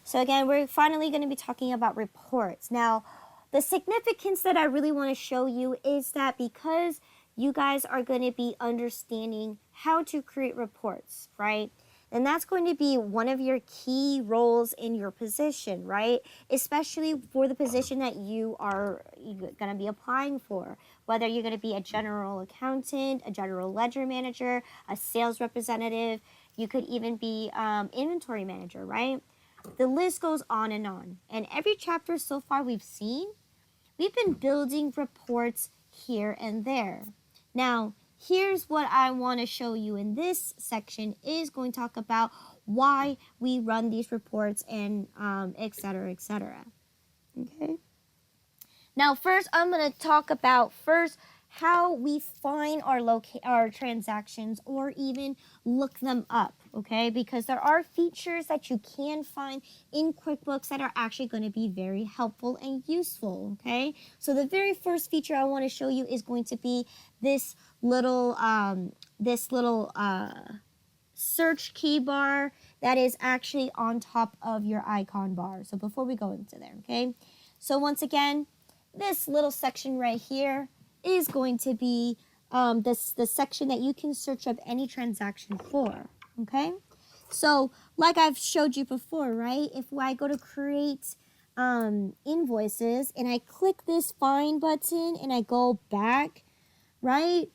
So again, we're finally going to be talking about reports. Now, the significance that I really want to show you is that because you guys are going to be understanding how to create reports, right? And that's going to be one of your key roles in your position, right? Especially for the position that you are going to be applying for. Whether you're going to be a general accountant, a general ledger manager, a sales representative, you could even be inventory manager, right? The list goes on. And every chapter so far we've seen, we've been building reports here and there. Now, here's what I want to show you in this section is going to talk about why we run these reports and et cetera, et cetera. Okay. Now, first, I'm going to talk about how we find our transactions or even look them up, okay? Because there are features that you can find in QuickBooks that are actually going to be very helpful and useful, okay? So the very first feature I want to show you is going to be this little search key bar that is actually on top of your icon bar. So before we go into there, okay? So once again, this little section right here is going to be the section that you can search up any transaction for, okay? So like I've showed you before, right? If I go to create invoices and I click this find button and I go back, right?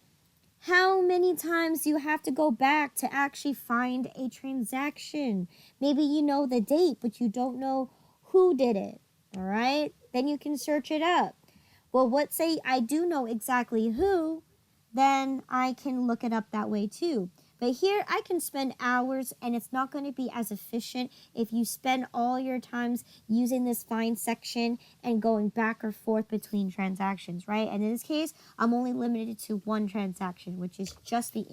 How many times you have to go back to actually find a transaction? Maybe you know the date, but you don't know who did it, all right? Then you can search it up. Well, let's say I do know exactly who, then I can look it up that way too. But here I can spend hours and it's not going to be as efficient if you spend all your times using this find section and going back or forth between transactions, right? And in this case, I'm only limited to one transaction, which is just the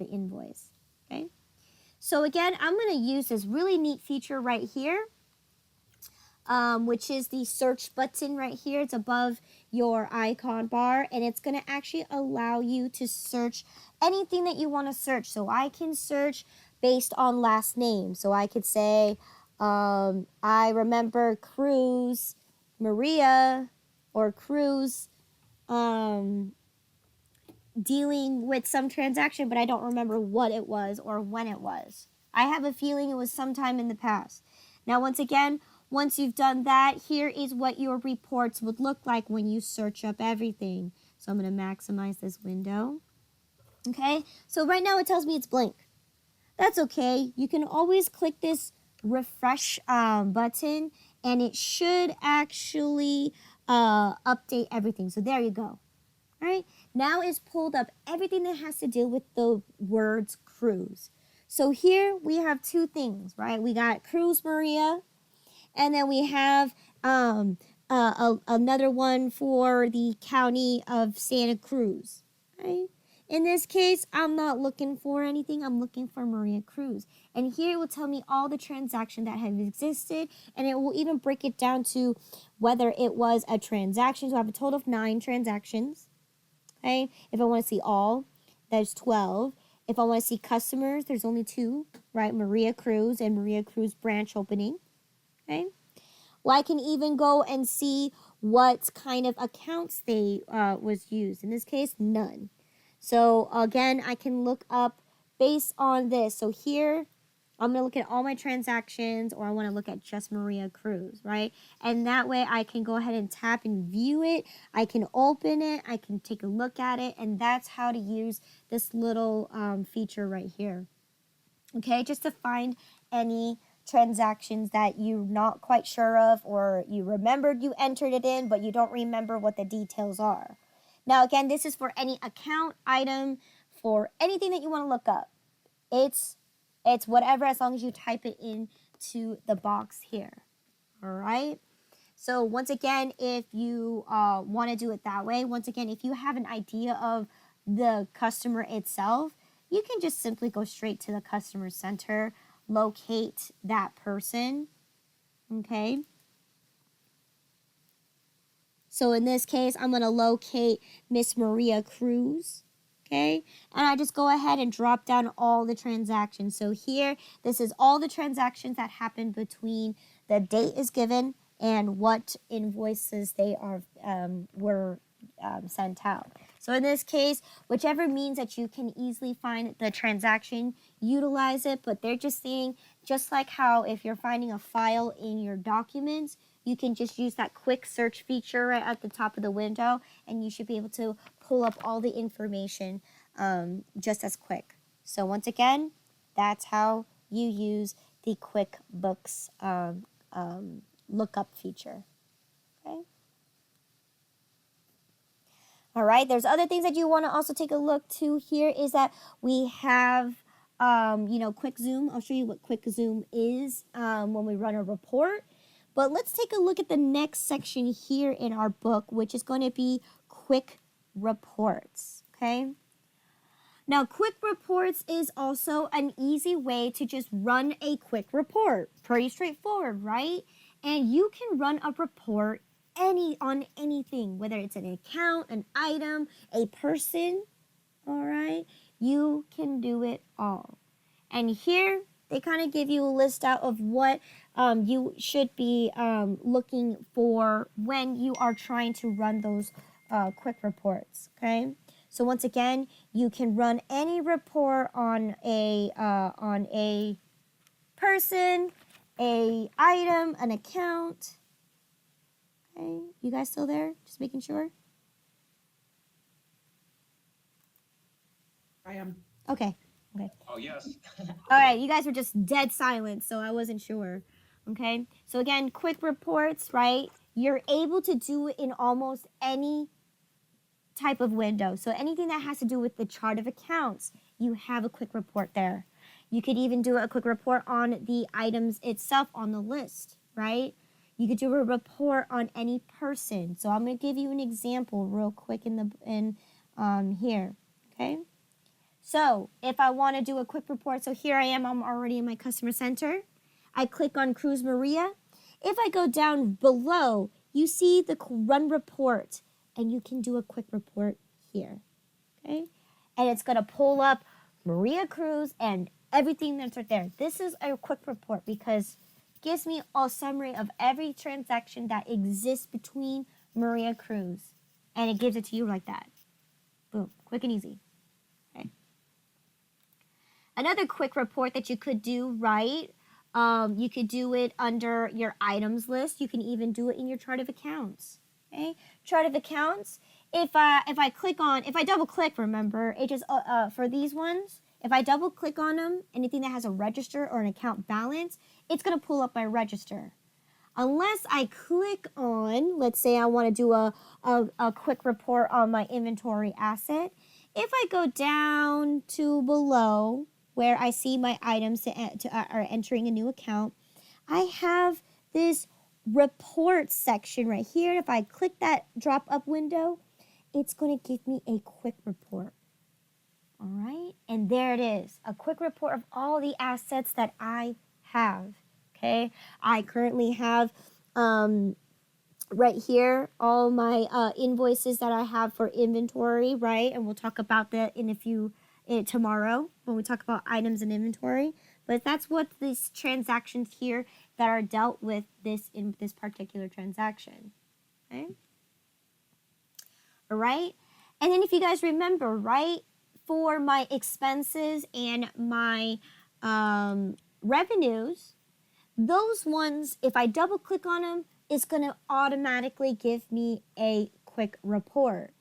invoice, okay? So again, I'm going to use this really neat feature right here, which is the search button right here. It's above your icon bar, and it's going to actually allow you to search anything that you want to search. So I can search based on last name. So I could say, I remember Cruz Maria or Cruz dealing with some transaction, but I don't remember what it was or when it was. I have a feeling it was sometime in the past. Now, once again, once you've done that, here is what your reports would look like when you search up everything. So I'm going to maximize this window. Okay, so right now it tells me it's blank. That's okay. You can always click this refresh button and it should actually update everything. So there you go. All right, now it's pulled up everything that has to do with the words Cruz. So here we have two things, right? We got Cruz Maria, and then we have another one for the county of Santa Cruz, right? In this case, I'm not looking for anything. I'm looking for Maria Cruz. And here it will tell me all the transactions that have existed, and it will even break it down to whether it was a transaction. So I have a total of 9 transactions. Okay? If I want to see all, there's 12. If I want to see customers, there's only 2, right? Maria Cruz and Maria Cruz branch opening. Okay? Well, I can even go and see what kind of accounts they was used. In this case, none. So again, I can look up based on this. So here, I'm going to look at all my transactions, or I want to look at just Maria Cruz, right? And that way I can go ahead and tap and view it. I can open it. I can take a look at it. And that's how to use this little feature right here. Okay, just to find any transactions that you're not quite sure of, or you remembered you entered it in, but you don't remember what the details are. Now, again, this is for any account item, for anything that you want to look up. It's whatever, as long as you type it into the box here. All right. So once again, if you want to do it that way, once again, if you have an idea of the customer itself, you can just simply go straight to the customer center, locate that person. Okay. So in this case, I'm going to locate Miss Maria Cruz. Okay, and I just go ahead and drop down all the transactions. So here, this is all the transactions that happened between the date is given and what invoices they are were sent out. So in this case, whichever means that you can easily find the transaction, utilize it. But they're just saying, just like how if you're finding a file in your documents, you can just use that quick search feature right at the top of the window, and you should be able to pull up all the information just as quick. So once again, that's how you use the QuickBooks lookup feature. Okay. All right. There's other things that you want to also take a look to here is that we have, Quick Zoom. I'll show you what Quick Zoom is when we run a report. But let's take a look at the next section here in our book, which is going to be Quick Reports. Okay. Now, Quick Reports is also an easy way to just run a quick report. Pretty straightforward, right? And you can run a report on anything, whether it's an account, an item, a person, all right? You can do it all. And here, they kind of give you a list out of what you should be looking for when you are trying to run those quick reports, okay? So once again, you can run any report on a person, a item, an account. Okay, you guys still there? Just making sure. I am. Okay. Oh, yes. All right, you guys were just dead silent, so I wasn't sure. Okay, so again, quick reports, right? You're able to do it in almost any type of window. So anything that has to do with the chart of accounts, you have a quick report there. You could even do a quick report on the items itself on the list, right? You could do a report on any person. So I'm going to give you an example real quick in here, okay? So if I want to do a quick report, so here I'm already in my customer center. I click on Cruz Maria. If I go down below, you see the run report, and you can do a quick report here, okay? And it's going to pull up Maria Cruz and everything that's right there. This is a quick report because it gives me a summary of every transaction that exists between Maria Cruz, and it gives it to you like that. Boom, quick and easy. Okay. Another quick report that you could do, right? You could do it under your items list. You can even do it in your chart of accounts. Okay, chart of accounts. If I double click, remember, it just for these ones, if I double click on them, anything that has a register or an account balance, it's gonna pull up my register. Unless I click on, let's say I want to do a quick report on my inventory asset. If I go down to below where I see my items are entering a new account, I have this report section right here. If I click that drop up window, it's going to give me a quick report. All right, and there it is, a quick report of all the assets that I have. Okay, I currently have right here all my invoices that I have for inventory, right? And we'll talk about that tomorrow when we talk about items and inventory. But that's what these transactions here that are dealt with in this particular transaction. Okay. All right. And then if you guys remember, right, for my expenses and my revenues, those ones, if I double click on them, it's going to automatically give me a quick report.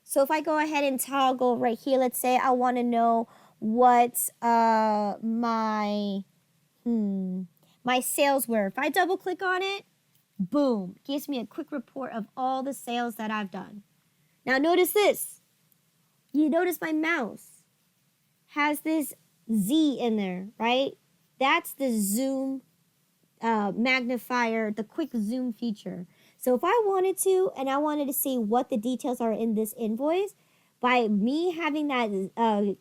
So if I go ahead and toggle right here, let's say I want to know what my sales were. If I double click on it, boom, gives me a quick report of all the sales that I've done. Now notice this. You notice my mouse has this Z in there, right? That's the zoom magnifier, the quick zoom feature. So if I wanted to, and I wanted to see what the details are in this invoice, by me having that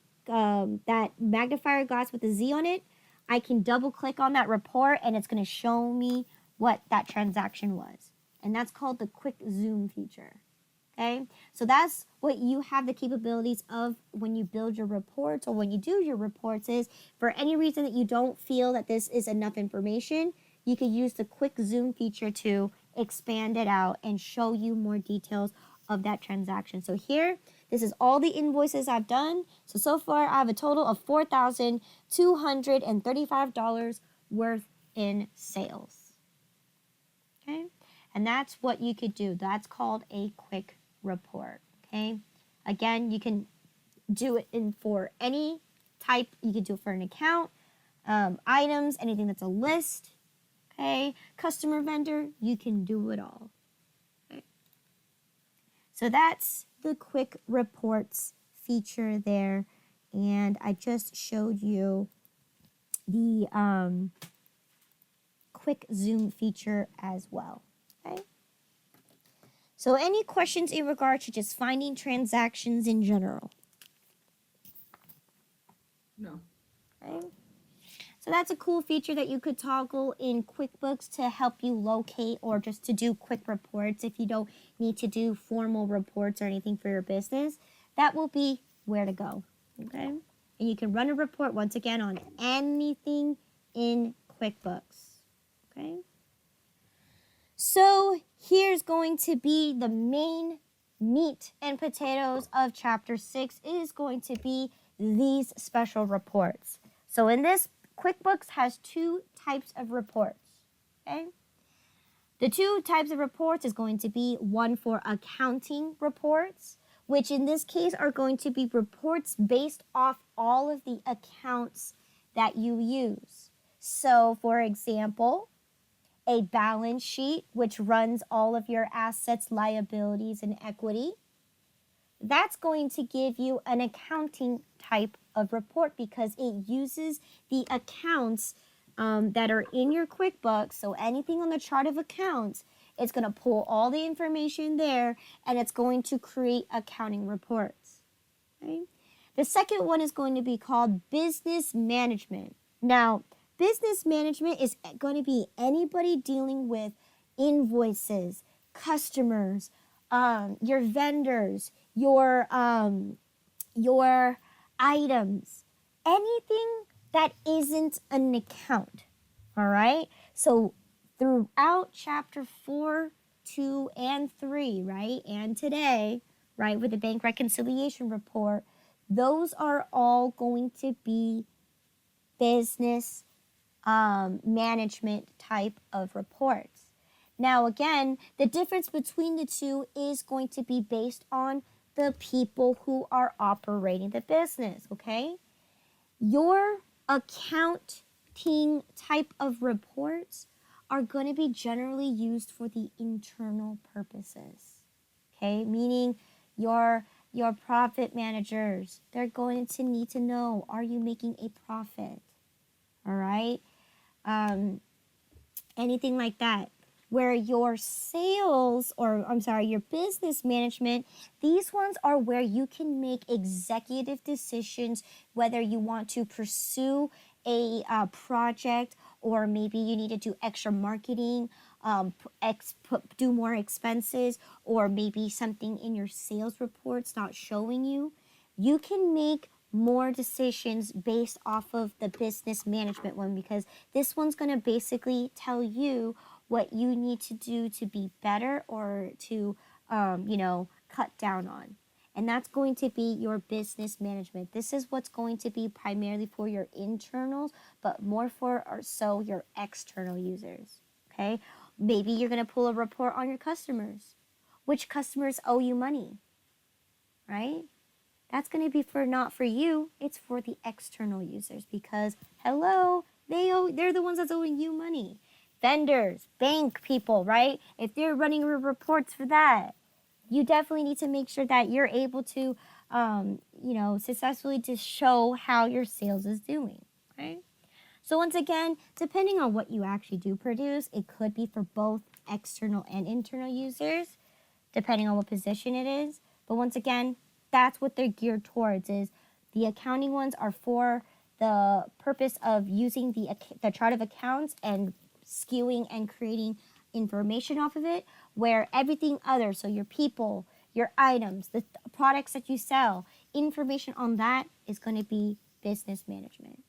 magnifier glass with the Z on it, I can double click on that report and it's going to show me what that transaction was. And that's called the quick zoom feature. Okay, so that's what you have the capabilities of when you build your reports or when you do your reports. Is for any reason that you don't feel that this is enough information, you could use the quick zoom feature to expand it out and show you more details of that transaction. So here, this is all the invoices I've done. So far I have a total of $4,235 worth in sales. Okay, and that's what you could do. That's called a quick report. Okay, again, you can do it for any type. You could do it for an account, items, anything that's a list. Okay, customer, vendor, you can do it all. Okay, so that's the quick reports feature there, and I just showed you the quick zoom feature as well. Okay. So any questions in regard to just finding transactions in general? No. Okay. So that's a cool feature that you could toggle in QuickBooks to help you locate or just to do quick reports if you don't need to do formal reports or anything for your business. That will be where to go. Okay. And you can run a report once again on anything in QuickBooks. Okay. So here's going to be the main meat and potatoes of chapter 6 is going to be these special reports. So in this, QuickBooks has two types of reports. Okay. The two types of reports is going to be one for accounting reports, which in this case are going to be reports based off all of the accounts that you use. So for example, a balance sheet, which runs all of your assets, liabilities, and equity. That's going to give you an accounting type of report because it uses the accounts that are in your QuickBooks. So anything on the chart of accounts, it's going to pull all the information there and it's going to create accounting reports. Okay? The second one is going to be called business management. Now, business management is going to be anybody dealing with invoices, customers, your vendors, your items, anything that isn't an account. All right. So throughout chapter 4, 2, and 3, right, and today, right, with the bank reconciliation report, those are all going to be business management type of reports. Now, again, the difference between the two is going to be based on the people who are operating the business, okay? Your accounting type of reports are going to be generally used for the internal purposes, okay? Meaning your profit managers, they're going to need to know, are you making a profit? All right? Anything like that. Where your sales, or I'm sorry, your business management, these ones are where you can make executive decisions, whether you want to pursue a project or maybe you need to do extra marketing, do more expenses, or maybe something in your sales report's not showing you. You can make more decisions based off of the business management one because this one's going to basically tell you what you need to do to be better or to, cut down on. And that's going to be your business management. This is what's going to be primarily for your internals, but more for your external users. Okay? Maybe you're going to pull a report on your customers. Which customers owe you money? Right? That's going to be not for you. It's for the external users because, hello, they're the ones that's owing you money. Vendors, bank people, right? If they're running reports for that, you definitely need to make sure that you're able to, successfully to show how your sales is doing, okay? So once again, depending on what you actually do produce, it could be for both external and internal users, depending on what position it is. But once again, that's what they're geared towards. Is the accounting ones are for the purpose of using the chart of accounts and skewing and creating information off of it, where everything other, so your people, your items, the products that you sell, information on that is going to be business management.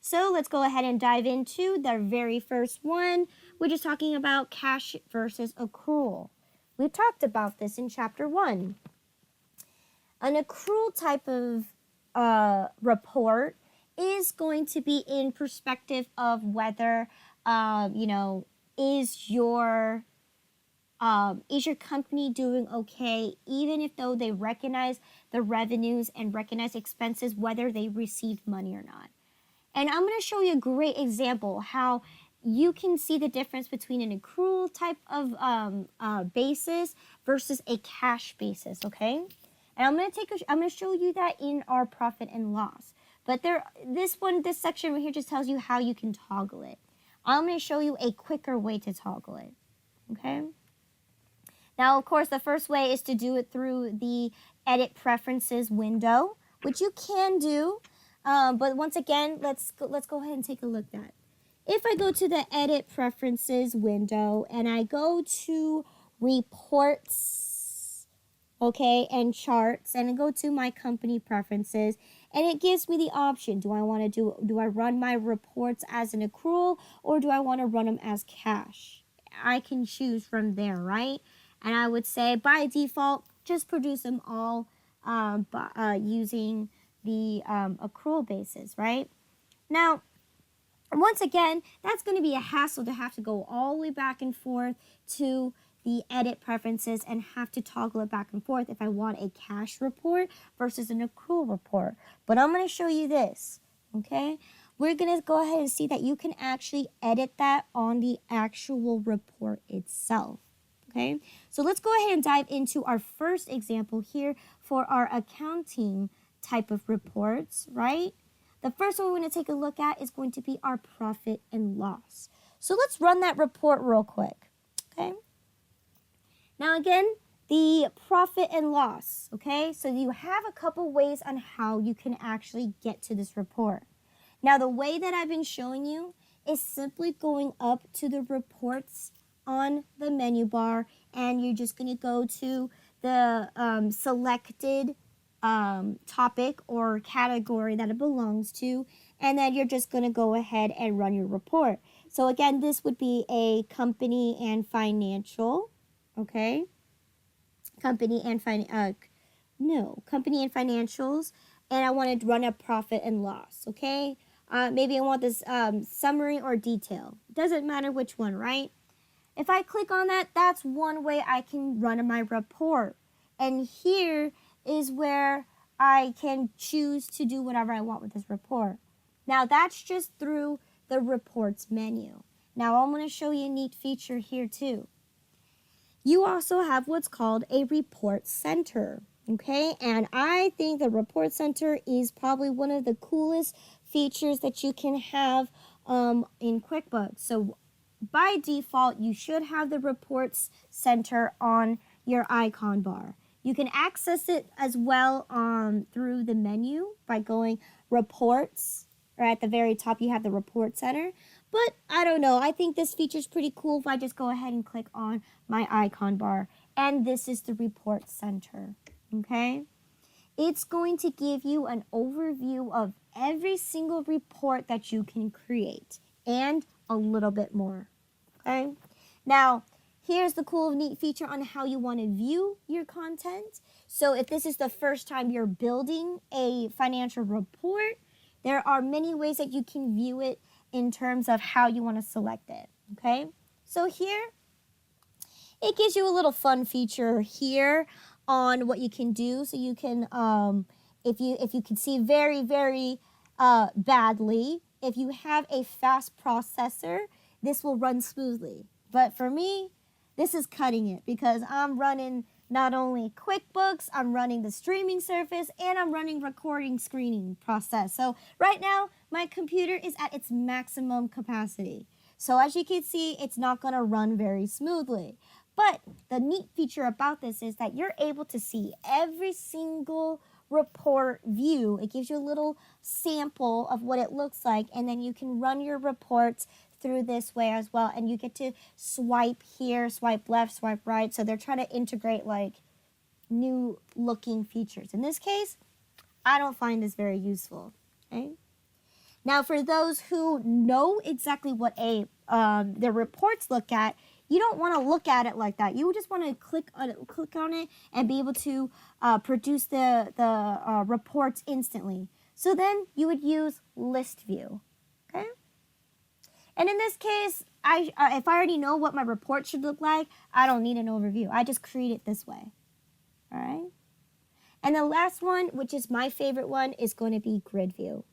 So let's go ahead and dive into the very first one, which is talking about cash versus accrual. We talked about this in chapter 1. An accrual type of report is going to be in perspective of whether, is your company doing okay, even if though they recognize the revenues and recognize expenses, whether they received money or not. And I'm going to show you a great example how you can see the difference between an accrual type of basis versus a cash basis, okay? And I'm going to show you that in our profit and loss. But this section right here just tells you how you can toggle it. I'm going to show you a quicker way to toggle it, okay? Now, of course, the first way is to do it through the Edit Preferences window, which you can do. But once again, let's go ahead and take a look at that. If I go to the Edit Preferences window and I go to Reports, okay, and Charts, and I go to my company preferences, and it gives me the option. Do I run my reports as an accrual, or do I want to run them as cash? I can choose from there, right? And I would say by default, just produce them all using the accrual basis, right? Now, once again, that's going to be a hassle to have to go all the way back and forth to the edit preferences and have to toggle it back and forth if I want a cash report versus an accrual report. But I'm going to show you this, okay? We're going to go ahead and see that you can actually edit that on the actual report itself. Okay, so let's go ahead and dive into our first example here for our accounting type of reports, right? The first one we're going to take a look at is going to be our profit and loss. So let's run that report real quick, okay? Now again, the profit and loss, okay? So you have a couple ways on how you can actually get to this report. Now the way that I've been showing you is simply going up to the reports on the menu bar, and you're just going to go to the selected topic or category that it belongs to, and then you're just going to go ahead and run your report. So again, this would be a company and financial, okay? Company and financials, and I want to run a profit and loss, okay? Maybe I want this summary or detail. Doesn't matter which one, right? If I click on that, that's one way I can run my report. And here is where I can choose to do whatever I want with this report. Now, that's just through the reports menu. Now, I'm going to show you a neat feature here too. You also have what's called a report center, okay? And I think the report center is probably one of the coolest features that you can have in QuickBooks. So by default, you should have the reports center on your icon bar. You can access it as well through the menu by going reports, or at the very top you have the report center. But I don't know, I think this feature is pretty cool if I just go ahead and click on my icon bar. And this is the report center, okay? It's going to give you an overview of every single report that you can create and a little bit more, okay? Now, here's the cool, neat feature on how you want to view your content. So if this is the first time you're building a financial report, there are many ways that you can view it in terms of how you want to select it, okay? So here, it gives you a little fun feature here on what you can do. So you can, if you can see very, very badly, if you have a fast processor, this will run smoothly. But for me, this is cutting it because I'm running not only QuickBooks, I'm running the streaming service, and I'm running recording screening process. So right now, my computer is at its maximum capacity. So as you can see, it's not going to run very smoothly. But the neat feature about this is that you're able to see every single report view. It gives you a little sample of what it looks like, and then you can run your reports through this way as well, and you get to swipe here, swipe left, swipe right. So they're trying to integrate like new looking features. In this case, I don't find this very useful. Okay. Now, for those who know exactly what the reports look at, you don't want to look at it like that. You just want to click on it and be able to produce the reports instantly. So then you would use list view. Okay. And in this case, if I already know what my report should look like, I don't need an overview. I just create it this way. All right. And the last one, which is my favorite one, is going to be grid view.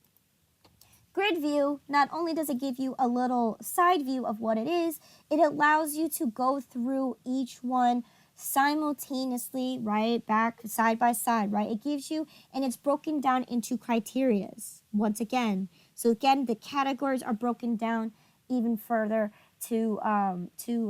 Grid view, not only does it give you a little side view of what it is, it allows you to go through each one simultaneously, right, back side by side, right? It gives you, and it's broken down into criterias once again. So again, the categories are broken down even further to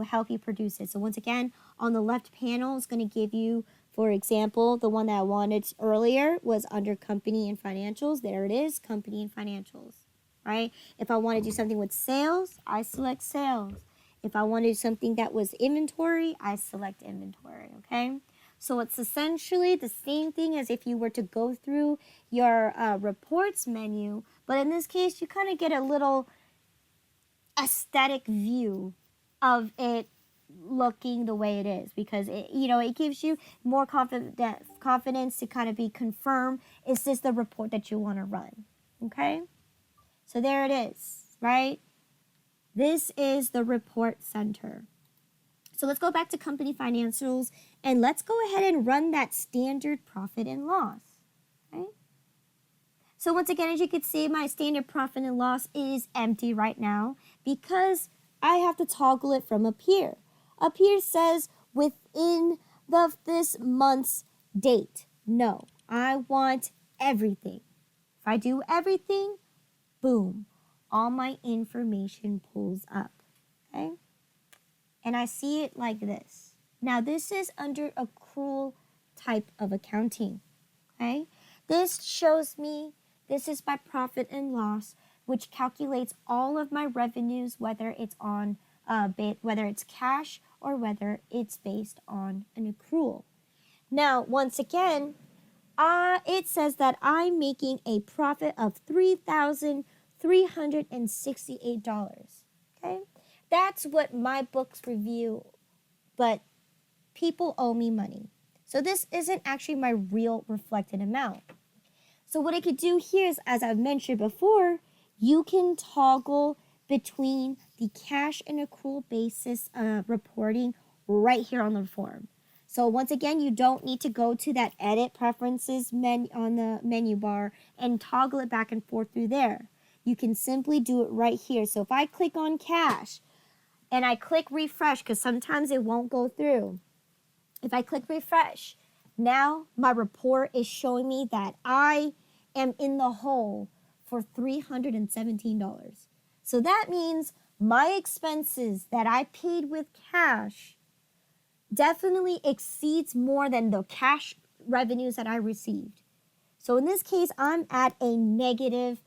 help you produce it. So once again, on the left panel, it's going to give you, for example, the one that I wanted earlier was under company and financials. There it is, company and financials, right? If I want to do something with sales, I select sales. If I want to do something that was inventory, I select inventory, okay? So it's essentially the same thing as if you were to go through your reports menu, but in this case, you kind of get a little aesthetic view of it looking the way it is, because it gives you more confidence to kind of be confirmed, is this the report that you want to run? Okay, so there it is, right? This is the report center. So let's go back to company financials and let's go ahead and run that standard profit and loss. Okay, so once again, as you can see, my standard profit and loss is empty right now because I have to toggle it from up here. Up here says within this month's date. No, I want everything. If I do everything, boom, all my information pulls up, okay? And I see it like this. Now, this is under accrual type of accounting, okay? This shows me, this is my profit and loss, which calculates all of my revenues, whether it's on whether it's cash or whether it's based on an accrual. Now, once again, it says that I'm making a profit of $3,368. Okay, that's what my books review, but people owe me money. So this isn't actually my real reflected amount. So what I could do here is, as I've mentioned before, you can toggle between the cash and accrual basis reporting right here on the form. So once again, you don't need to go to that edit preferences menu on the menu bar and toggle it back and forth through there. You can simply do it right here. So if I click on cash and I click refresh, because sometimes it won't go through. If I click refresh, now my report is showing me that I am in the hole for $317. So that means my expenses that I paid with cash definitely exceeds more than the cash revenues that I received. So in this case, I'm at a negative,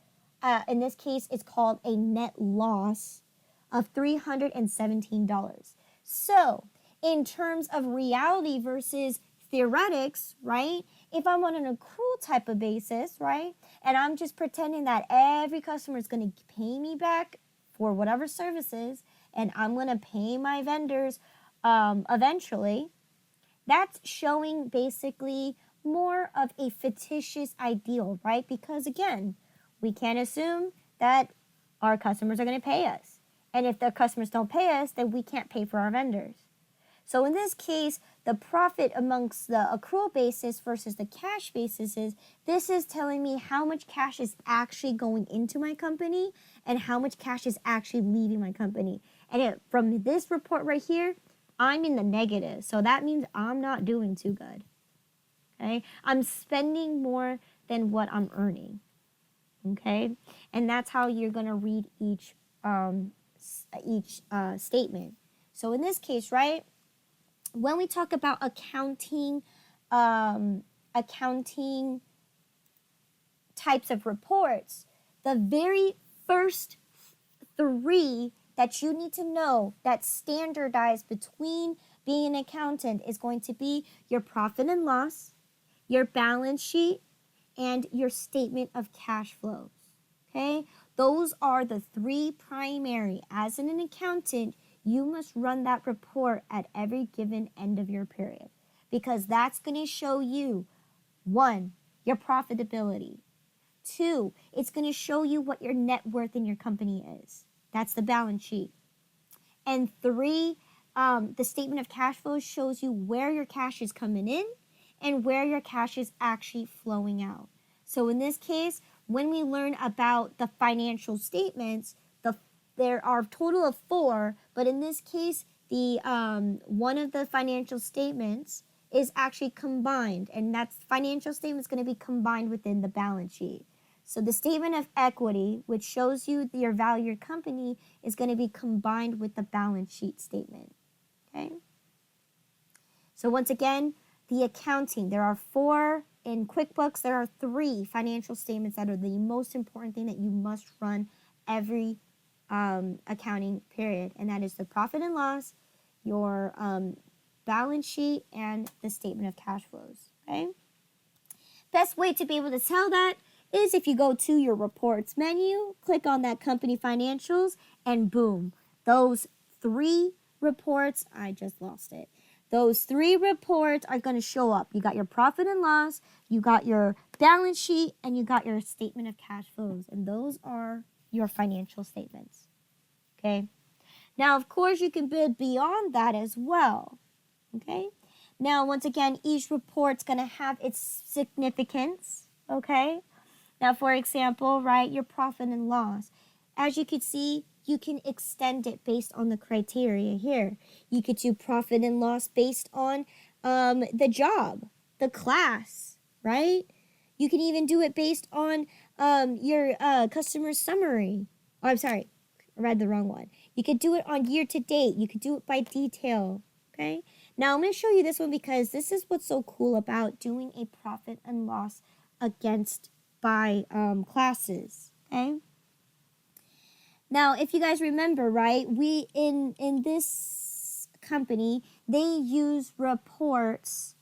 in this case, it's called a net loss of $317. So in terms of reality versus theoretics, right? If I'm on an accrual type of basis, right? And I'm just pretending that every customer is going to pay me back for whatever services, and I'm going to pay my vendors eventually, that's showing basically more of a fictitious ideal, right? Because again, we can't assume that our customers are going to pay us. And if the customers don't pay us, then we can't pay for our vendors. So in this case, the profit amongst the accrual basis versus the cash basis this is telling me how much cash is actually going into my company and how much cash is actually leaving my company. And from this report right here, I'm in the negative. So that means I'm not doing too good. Okay? I'm spending more than what I'm earning. Okay? And that's how you're going to read each statement. So in this case, right? When we talk about accounting types of reports, the very first three that you need to know that's standardized between being an accountant is going to be your profit and loss, your balance sheet, and your statement of cash flows. Okay? Those are the three primary. As an accountant, you must run that report at every given end of your period because that's going to show you, one, your profitability. Two, it's going to show you what your net worth in your company is. That's the balance sheet. And three, the statement of cash flows shows you where your cash is coming in and where your cash is actually flowing out. So in this case, when we learn about the financial statements, there are a total of 4, but in this case, the one of the financial statements is actually combined, and that financial statement is going to be combined within the balance sheet. So the statement of equity, which shows you your value of your company, is going to be combined with the balance sheet statement. Okay? So once again, the accounting, there are 4. In QuickBooks, there are 3 financial statements that are the most important thing that you must run every accounting period, and that is the profit and loss, your balance sheet, and the statement of cash flows. Okay? Best way to be able to tell that is if you go to your reports menu, click on that company financials, and boom, those 3 reports, I just lost it. Those 3 reports are going to show up. You got your profit and loss, you got your balance sheet, and you got your statement of cash flows. And those are your financial statements. Okay? Now, of course, you can build beyond that as well. Okay? Now, once again, each report's going to have its significance. Okay? Now, for example, right, your profit and loss. As you can see, you can extend it based on the criteria here. You could do profit and loss based on the job, the class, right? You can even do it based on your customer summary. Oh, I'm sorry, I read the wrong one. You could do it on year to date. You could do it by detail, okay? Now, I'm going to show you this one because this is what's so cool about doing a profit and loss against by classes, okay? Now, if you guys remember, right, we in this company, they use reports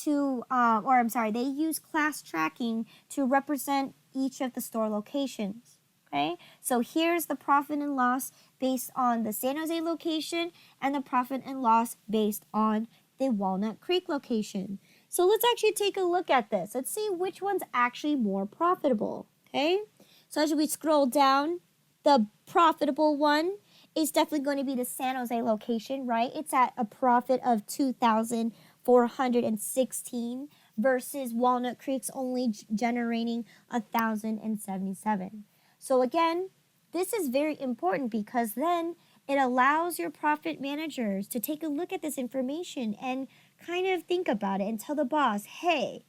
to, they use class tracking to represent each of the store locations, okay? So here's the profit and loss based on the San Jose location and the profit and loss based on the Walnut Creek location. So let's actually take a look at this. Let's see which one's actually more profitable, okay? So as we scroll down, the profitable one is definitely going to be the San Jose location, right? It's at a profit of $2,416 versus Walnut Creek's only generating $1,077. So again, this is very important because then it allows your profit managers to take a look at this information and kind of think about it and tell the boss, hey,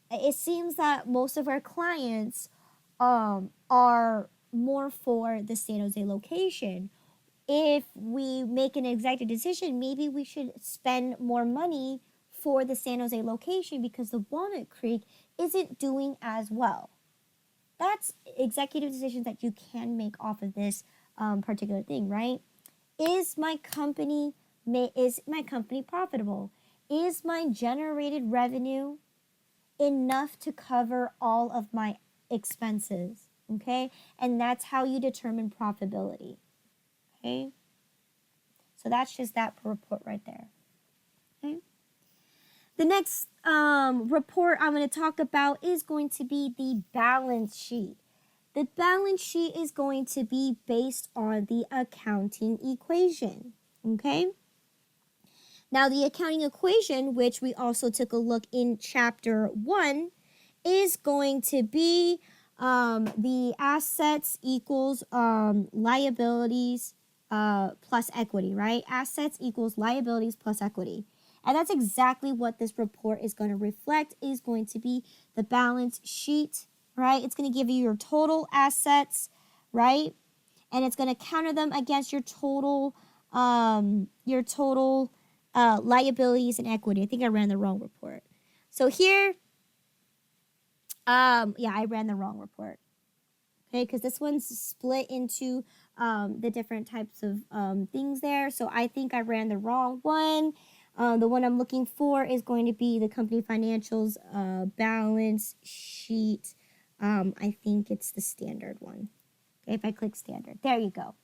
it seems that most of our clients are more for the San Jose location. If we make an executive decision, maybe we should spend more money for the San Jose location because the Walnut Creek isn't doing as well. That's executive decisions that you can make off of this particular thing, right? Is my company profitable? Is my generated revenue enough to cover all of my expenses? Okay, and that's how you determine profitability. Okay, so that's just that report right there. Okay, the next report I'm going to talk about is going to be the balance sheet. The balance sheet is going to be based on the accounting equation. Okay, now the accounting equation, which we also took a look in chapter 1, is going to be the assets equals liabilities plus equity, right? Assets equals liabilities plus equity. And that's exactly what this report is going to reflect, is going to be the balance sheet, right? It's going to give you your total assets, right? And it's going to counter them against your total liabilities and equity. I think I ran the wrong report. So here, I ran the wrong report. Okay, because this one's split into the different types of things there. So I think I ran the wrong one. The one I'm looking for is going to be the company financials balance sheet. I think it's the standard one. Okay, if I click standard, there you go.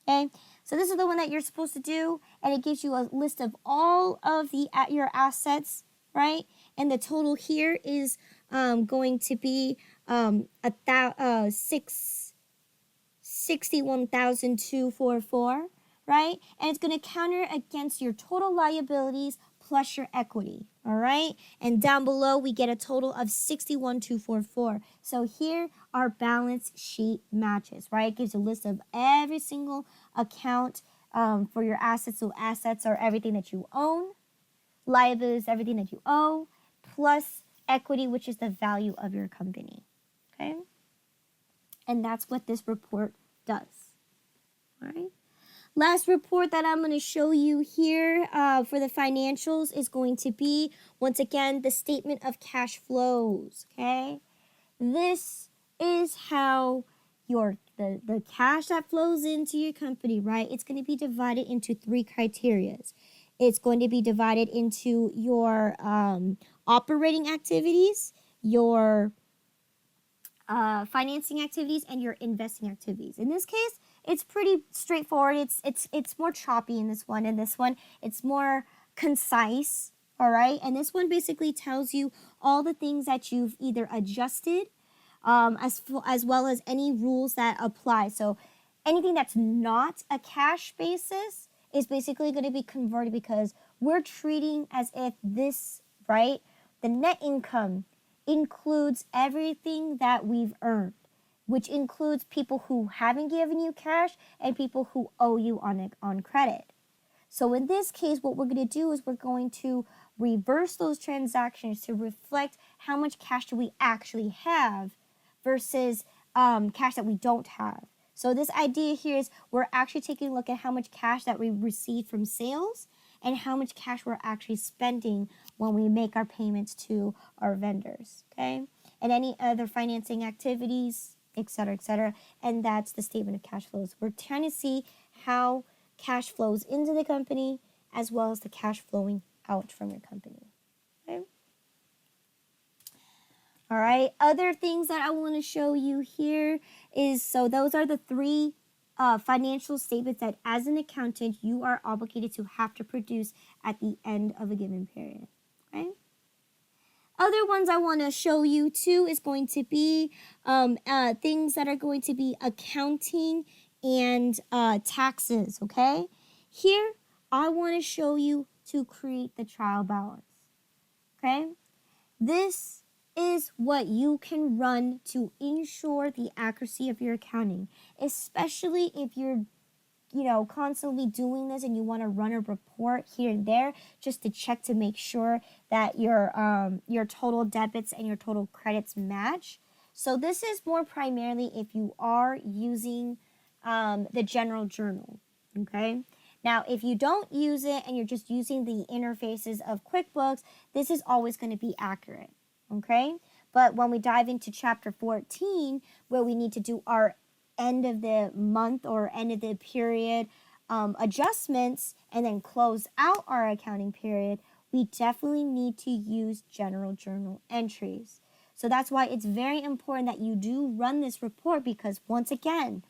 Okay, so this is the one that you're supposed to do, and it gives you a list of all of your assets, right? And the total here is going to be 61,244, right? And it's going to counter against your total liabilities plus your equity, all right? And down below, we get a total of 61,244. So here, our balance sheet matches, right? It gives a list of every single account for your assets. So assets are everything that you own, liabilities, everything that you owe, plus equity, which is the value of your company, okay? And that's what this report does, all right? Last report that I'm going to show you here for the financials is going to be, once again, the statement of cash flows, okay? This is how the cash that flows into your company, right? It's going to be divided into 3 criteria. It's going to be divided into your operating activities, your financing activities, and your investing activities. In this case, it's pretty straightforward. It's more choppy in this one. In this one, it's more concise, all right? And this one basically tells you all the things that you've either adjusted as well as any rules that apply. So anything that's not a cash basis is basically going to be converted, because we're treating as if this, right, the net income includes everything that we've earned, which includes people who haven't given you cash and people who owe you on credit. So in this case, what we're going to do is we're going to reverse those transactions to reflect how much cash do we actually have versus cash that we don't have. So this idea here is we're actually taking a look at how much cash that we received from sales and how much cash we're actually spending when we make our payments to our vendors, okay? And any other financing activities, et cetera, and that's the statement of cash flows. We're trying to see how cash flows into the company as well as the cash flowing out from your company, okay? All right, other things that I want to show you here is, so those are the 3 financial statements that as an accountant you are obligated to have to produce at the end of a given period, okay? Other ones I want to show you too is going to be things that are going to be accounting and taxes, okay? Here, I want to show you to create the trial balance, okay? This is what you can run to ensure the accuracy of your accounting, especially if you're constantly doing this and you want to run a report here and there just to check to make sure that your total debits and your total credits match. So this is more primarily if you are using the general journal, okay? Now, if you don't use it and you're just using the interfaces of QuickBooks, this is always going to be accurate, okay? But when we dive into chapter 14, where we need to do our end of the month or end of the period adjustments and then close out our accounting period, we definitely need to use general journal entries. So that's why it's very important that you do run this report, because once again,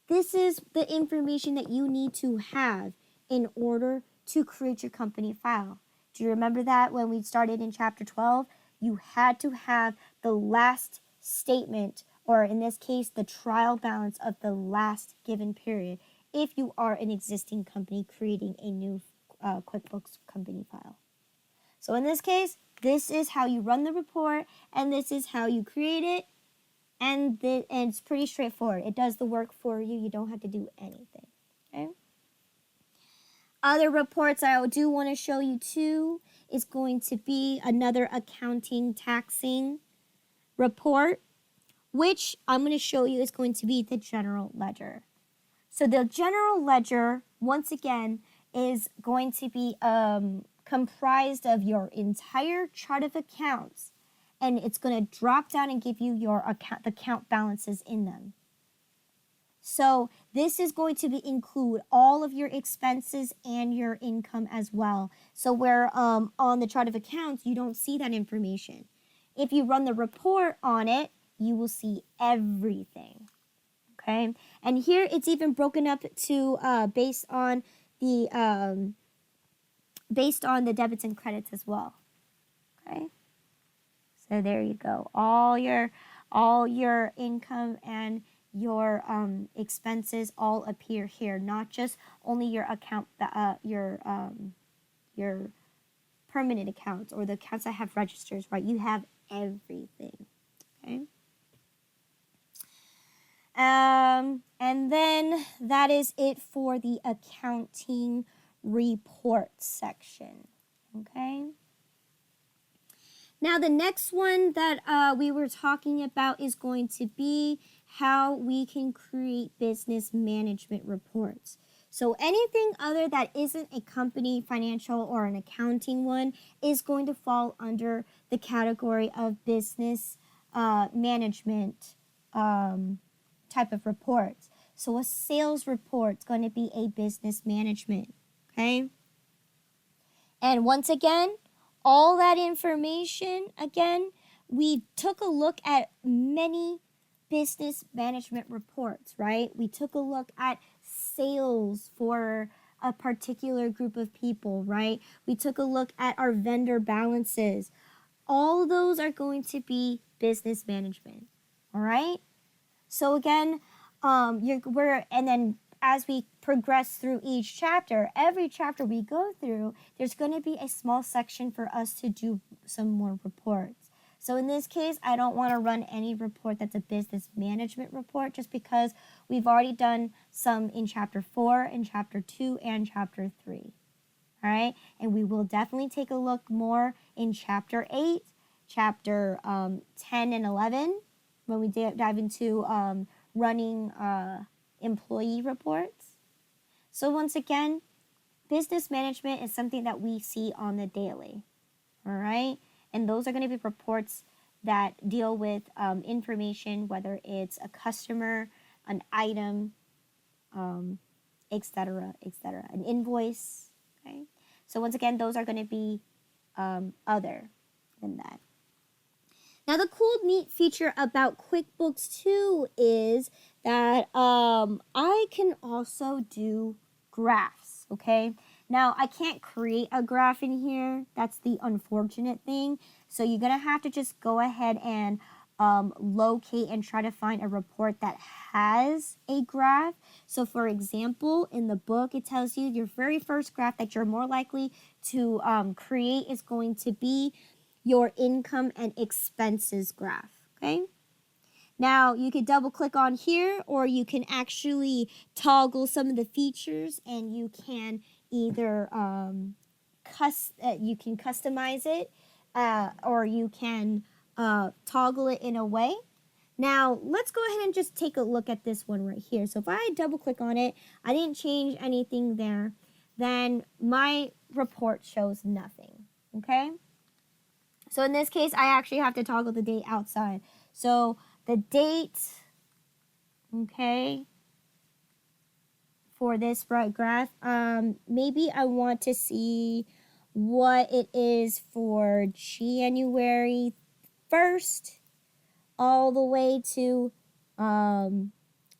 this is the information that you need to have in order to create your company file. Do you remember that when we started in chapter 12? You had to have the last statement, or in this case, the trial balance of the last given period, if you are an existing company creating a new QuickBooks company file. So in this case, this is how you run the report, and this is how you create it, and it's pretty straightforward. It does the work for you. You don't have to do anything, okay? Other reports I do want to show you too is going to be another accounting taxing report, which I'm going to show you is going to be the general ledger. So the general ledger, once again, is going to be comprised of your entire chart of accounts, and it's going to drop down and give you your account balances in them. So this is going to include all of your expenses and your income as well. So where on the chart of accounts, you don't see that information. If you run the report on it, you will see everything. Okay, and here it's even broken up to based on the debits and credits as well. Okay, so there you go. All your income and your expenses all appear here, not just only your account your permanent accounts or the accounts that have registers, right? You have everything. Okay. And then that is it for the accounting report section. Okay. Now the next one that we were talking about is going to be how we can create business management reports. So anything other that isn't a company financial or an accounting one is going to fall under the category of business management type of reports. So a sales report is going to be a business management, okay? And once again, all that information, again, we took a look at many business management reports, right? We took a look at sales for a particular group of people, right? We took a look at our vendor balances. All those are going to be business management, all right? So again, and then as we progress through each chapter, every chapter we go through, there's going to be a small section for us to do some more reports. So in this case, I don't want to run any report that's a business management report just because we've already done some in chapter 4, in chapter 2, and chapter 3. All right, and we will definitely take a look more in chapter 8, chapter 10 and 11, when we dive into running employee reports. So once again, business management is something that we see on the daily, all right? And those are going to be reports that deal with information, whether it's a customer, an item, etc., an invoice, okay? So once again, those are going to be other than that. Now, the cool, neat feature about QuickBooks 2 is that I can also do graphs, okay? Now, I can't create a graph in here. That's the unfortunate thing. So you're going to have to just go ahead and locate and try to find a report that has a graph. So, for example, in the book, it tells you your very first graph that you're more likely to create is going to be your income and expenses graph, okay? Now, you can double click on here, or you can actually toggle some of the features, and you can either you can customize it, or you can toggle it in a way. Now, let's go ahead and just take a look at this one right here. So if I double click on it, I didn't change anything there, then my report shows nothing, okay? So in this case, I actually have to toggle the date outside. So the date, okay, for this graph, maybe I want to see what it is for January 1st all the way to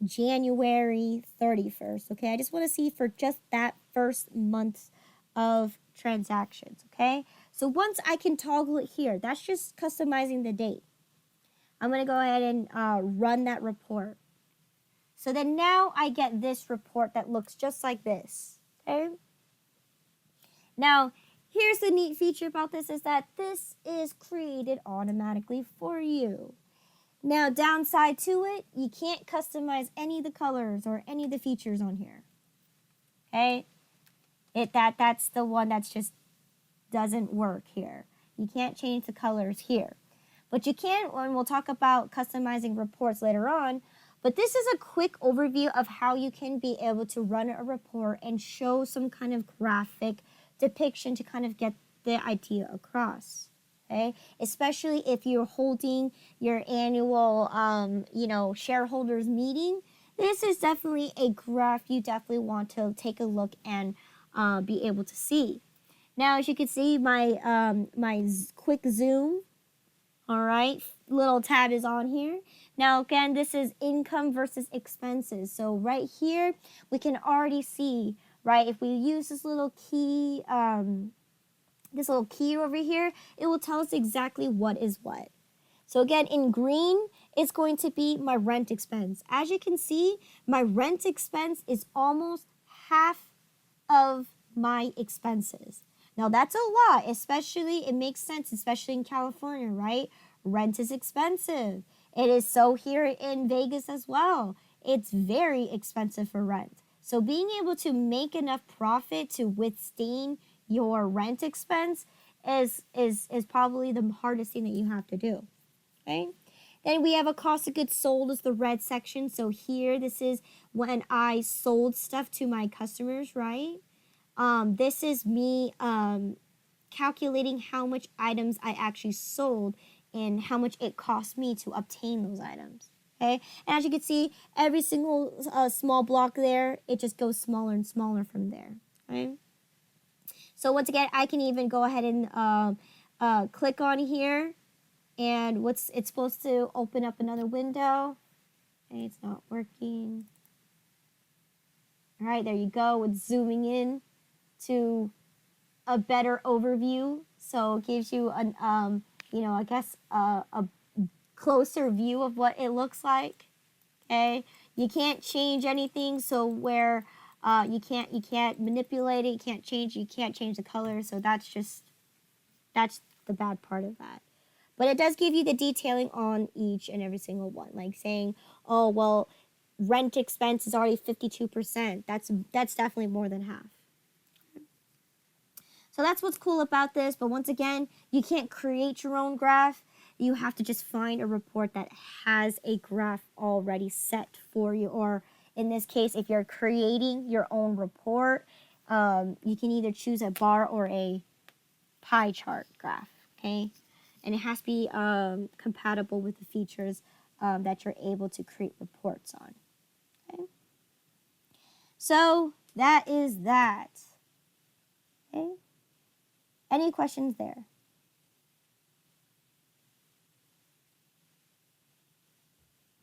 January 31st, okay? I just want to see for just that first month of transactions, okay? So once I can toggle it here, that's just customizing the date. I'm going to go ahead and run that report. So then now I get this report that looks just like this, okay? Now, here's the neat feature about this is that this is created automatically for you. Now, downside to it, you can't customize any of the colors or any of the features on here, okay? That's the one that's just doesn't work here. You can't change the colors here. But you can, and we'll talk about customizing reports later on, but this is a quick overview of how you can be able to run a report and show some kind of graphic depiction to kind of get the idea across, okay? Especially if you're holding your annual, shareholders meeting, this is definitely a graph you definitely want to take a look and be able to see. Now, as you can see, my quick zoom, all right, little tab is on here. Now, again, this is income versus expenses. So right here, we can already see, right, if we use this little key over here, it will tell us exactly what is what. So again, in green, it's going to be my rent expense. As you can see, my rent expense is almost half of my expenses. Now that's a lot, especially, it makes sense, especially in California, right? Rent is expensive. It is so here in Vegas as well. It's very expensive for rent. So being able to make enough profit to withstand your rent expense is probably the hardest thing that you have to do. Okay. Then we have a cost of goods sold is the red section. So here, this is when I sold stuff to my customers, right? This is me calculating how much items I actually sold and how much it cost me to obtain those items. Okay, and as you can see, every single small block there, it just goes smaller and smaller from there. Okay. So once again, I can even go ahead and click on here, and it's supposed to open up another window. Okay, it's not working. All right, there you go. It's zooming in to a better overview, so it gives you an I guess a closer view of what it looks like. Okay, you can't change anything, so where you can't manipulate it, you can't change the color, so that's the bad part of that. But it does give you the detailing on each and every single one, like saying, oh well, rent expense is already 52%. That's definitely more than half. So that's what's cool about this. But once again, you can't create your own graph. You have to just find a report that has a graph already set for you. Or in this case, if you're creating your own report, you can either choose a bar or a pie chart graph. Okay, and it has to be compatible with the features that you're able to create reports on. Okay, so that is that. Okay. Any questions there?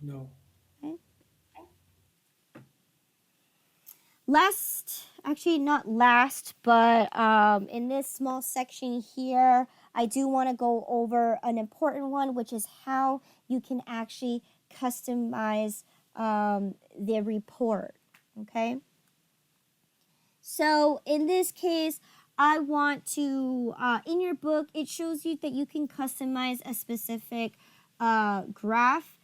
No. Okay. Last, actually not last, but in this small section here, I do want to go over an important one, which is how you can actually customize the report. Okay. So in this case, I want to, in your book, it shows you that you can customize a specific graph,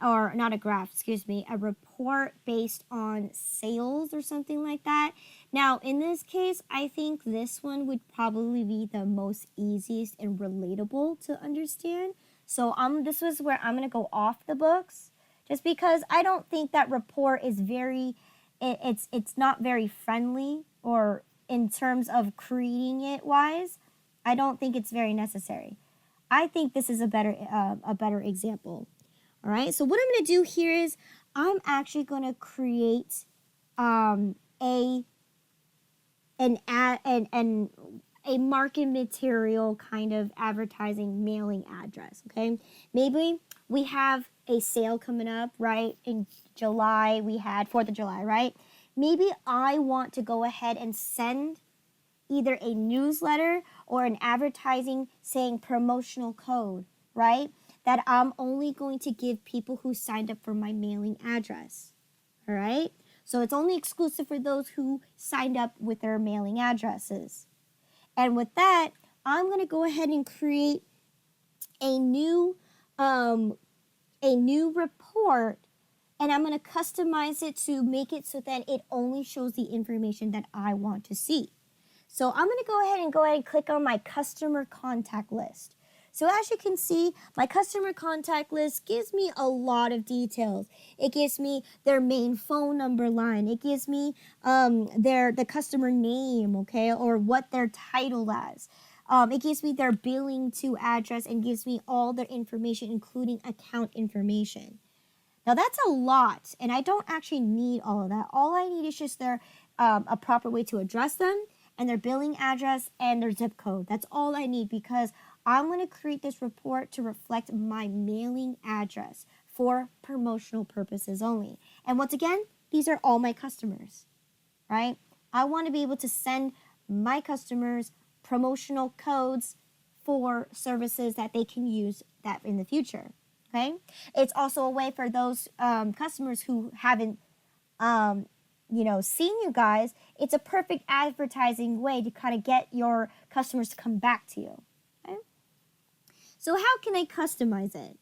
or not a graph, excuse me, a report based on sales or something like that. Now, in this case, I think this one would probably be the most easiest and relatable to understand. So this was where I'm going to go off the books, just because I don't think that report is it's not very friendly, or in terms of creating it wise, I don't think it's very necessary. I think this is a better example. All right. So what I'm going to do here is I'm actually going to create a market material kind of advertising mailing address. Okay. Maybe we have a sale coming up, right? In July, we had 4th of July, right? Maybe I want to go ahead and send either a newsletter or an advertising saying promotional code, right? That I'm only going to give people who signed up for my mailing address, all right? So it's only exclusive for those who signed up with their mailing addresses. And with that, I'm going to go ahead and create a new report, and I'm going to customize it to make it so that it only shows the information that I want to see. So I'm going to go ahead and click on my customer contact list. So as you can see, my customer contact list gives me a lot of details. It gives me their main phone number line. It gives me the customer name, okay, or what they're titled as. It gives me their billing to address and gives me all their information, including account information. Now that's a lot, and I don't actually need all of that. All I need is just their a proper way to address them and their billing address and their zip code. That's all I need because I'm going to create this report to reflect my mailing address for promotional purposes only. And once again, these are all my customers, right? I want to be able to send my customers promotional codes for services that they can use that in the future. Okay, it's also a way for those customers who haven't, seen you guys. It's a perfect advertising way to kind of get your customers to come back to you. Okay, so how can I customize it?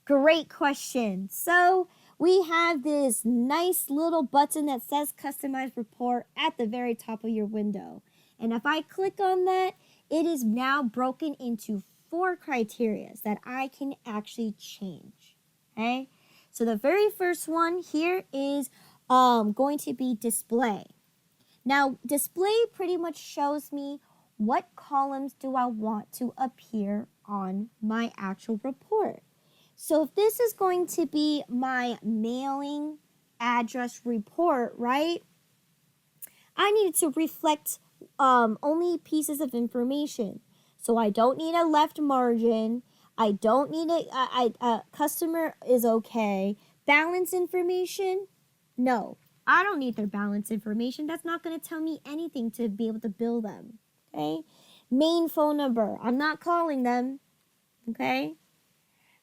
Great question. So we have this nice little button that says Customize Report at the very top of your window, and if I click on that, it is now broken into 4 criteria that I can actually change. Okay, so the very first one here is going to be display. Now, display pretty much shows me what columns do I want to appear on my actual report. So if this is going to be my mailing address report, right, I need it to reflect only pieces of information. So I don't need a left margin. I don't need a customer is okay. Balance information? No, I don't need their balance information. That's not going to tell me anything to be able to bill them. Okay. Main phone number. I'm not calling them. Okay.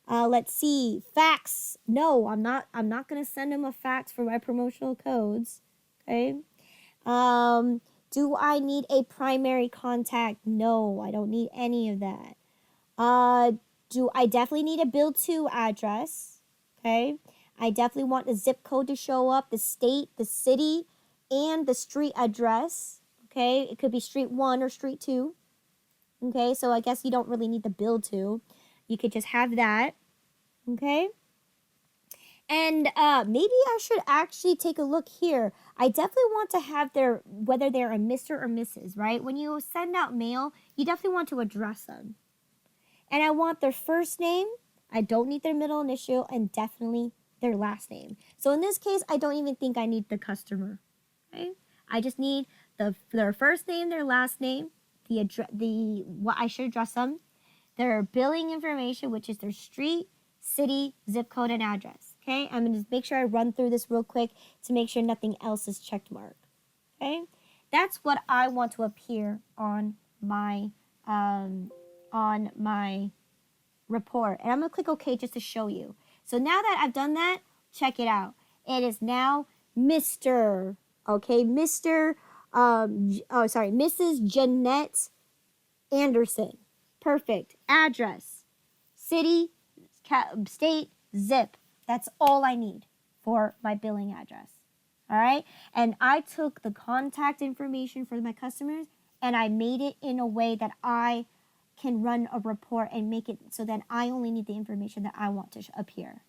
Let's see. Fax. No, I'm not going to send them a fax for my promotional codes. Okay. Do I need a primary contact? No, I don't need any of that. Do I definitely need a bill to address? Okay. I definitely want the zip code to show up, the state, the city, and the street address. Okay. It could be street 1 or street 2. Okay. So I guess you don't really need the bill to. You could just have that. Okay. And maybe I should actually take a look here. I definitely want to have whether they're a Mr. or Mrs., right? When you send out mail, you definitely want to address them. And I want their first name. I don't need their middle initial, and definitely their last name. So in this case, I don't even think I need the customer. Okay? I just need their first name, their last name, what I should address them, their billing information, which is their street, city, zip code, and address. Okay, I'm going to make sure I run through this real quick to make sure nothing else is checked marked. Okay, that's what I want to appear on my report. And I'm going to click OK just to show you. So now that I've done that, check it out. It is now Mr. Okay, Mrs. Jeanette Anderson. Perfect. Address, city, state, zip. That's all I need for my billing address. All right. And I took the contact information for my customers and I made it in a way that I can run a report and make it so that I only need the information that I want to appear.